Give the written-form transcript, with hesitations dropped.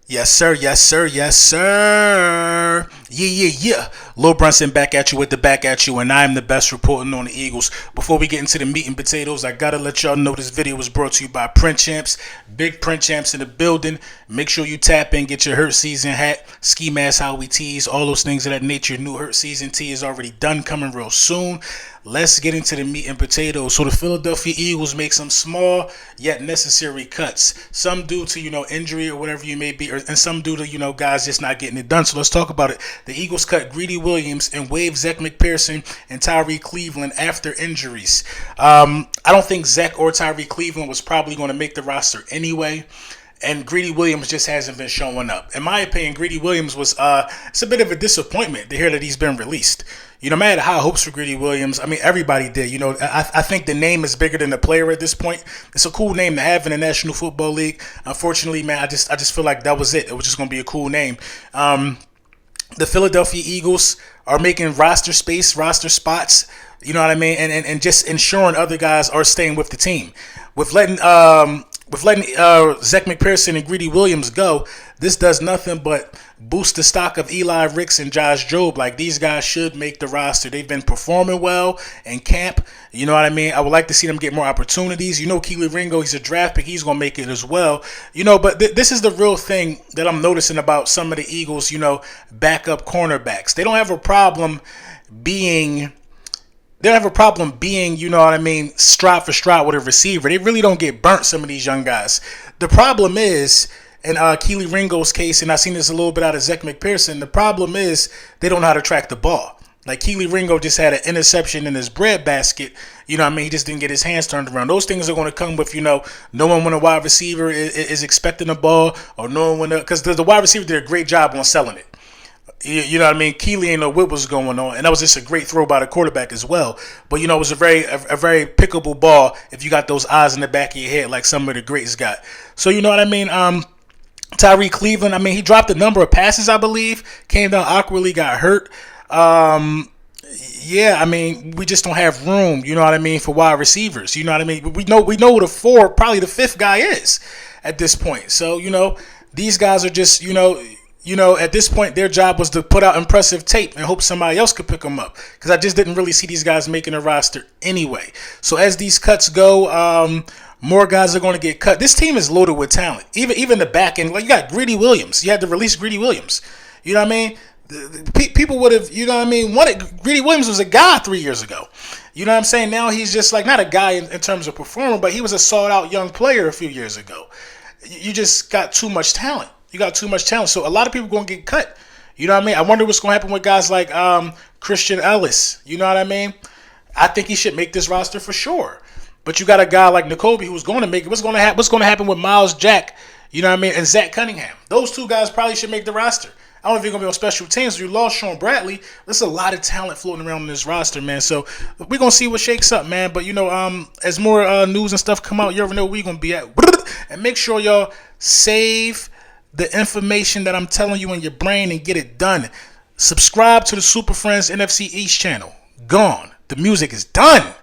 Yes, sir. Yes, sir. Yes, sir. Yeah. Lil Brunson back at you with the back at you, and I am the best reporting on the Eagles. Before we get into the meat and potatoes, I gotta let y'all know this video was brought to you by Print Champs. Big Print Champs in the building. Make sure you tap in, get your Hurt Season hat, ski mask, how we tease, all those things of that nature. New Hurt Season tee is already done, coming real soon. Let's get into the meat and potatoes. So the Philadelphia Eagles make some small yet necessary cuts. Some due to, injury or whatever you may be, and some due to, guys just not getting it done. So let's talk about it. The Eagles cut Greedy Williams and waived Zech McPherson and Tyree Cleveland after injuries. I don't think Zech or Tyree Cleveland was probably going to make the roster anyway. And Greedy Williams just hasn't been showing up. In my opinion, Greedy Williams was it's a bit of a disappointment to hear that he's been released. I had high hopes for Greedy Williams. I mean, everybody did. I think the name is bigger than the player at this point. It's a cool name to have in the National Football League. Unfortunately, man, I just feel like that was it. It was just going to be a cool name. The Philadelphia Eagles are making roster space, roster spots. You know what I mean? And just ensuring other guys are staying with the team. With letting Zech McPherson and Greedy Williams go, this does nothing but boost the stock of Eli Ricks and Josh Jobe. Like, these guys should make the roster. They've been performing well in camp. You know what I mean? I would like to see them get more opportunities. Keely Ringo, he's a draft pick. He's going to make it as well. But this is the real thing that I'm noticing about some of the Eagles, backup cornerbacks. They don't have a problem being... stride for stride with a receiver. They really don't get burnt, some of these young guys. The problem is, in Keely Ringo's case, and I've seen this a little bit out of Zech McPherson, the problem is they don't know how to track the ball. Like, Keely Ringo just had an interception in his breadbasket. He just didn't get his hands turned around. Those things are going to come with, knowing when a wide receiver is expecting the ball, or knowing when, because the wide receiver did a great job on selling it. You know what I mean? Keely ain't know what was going on, and that was just a great throw by the quarterback as well. But it was a very pickable ball if you got those eyes in the back of your head like some of the greats got. So you know what I mean? Tyree Cleveland, he dropped a number of passes, I believe, came down awkwardly, got hurt. We just don't have room, for wide receivers. You know what I mean? We know who the four, probably the fifth guy is at this point. So, these guys are just, at this point, their job was to put out impressive tape and hope somebody else could pick them up. Because I just didn't really see these guys making a roster anyway. So as these cuts go, more guys are going to get cut. This team is loaded with talent. Even the back end, like, you got Greedy Williams. You had to release Greedy Williams. You know what I mean? People would have, wanted. Greedy Williams was a guy 3 years ago. You know what I'm saying? Now he's just like, not a guy in terms of performing, but he was a sought-out young player a few years ago. You just got too much talent. You got too much talent. So a lot of people going to get cut. You know what I mean? I wonder what's going to happen with guys like Christian Ellis. You know what I mean? I think he should make this roster for sure. But you got a guy like N'Kobe who's going to make it. What's going to happen with Miles Jack, and Zach Cunningham? Those two guys probably should make the roster. I don't know if you're going to be on special teams. You lost Sean Bradley. There's a lot of talent floating around in this roster, man. So we're going to see what shakes up, man. But, as more news and stuff come out, you already know where we're going to be at. And make sure y'all save the information that I'm telling you in your brain and get it done. Subscribe to the Super Friends NFC East channel. Gone. The music is done.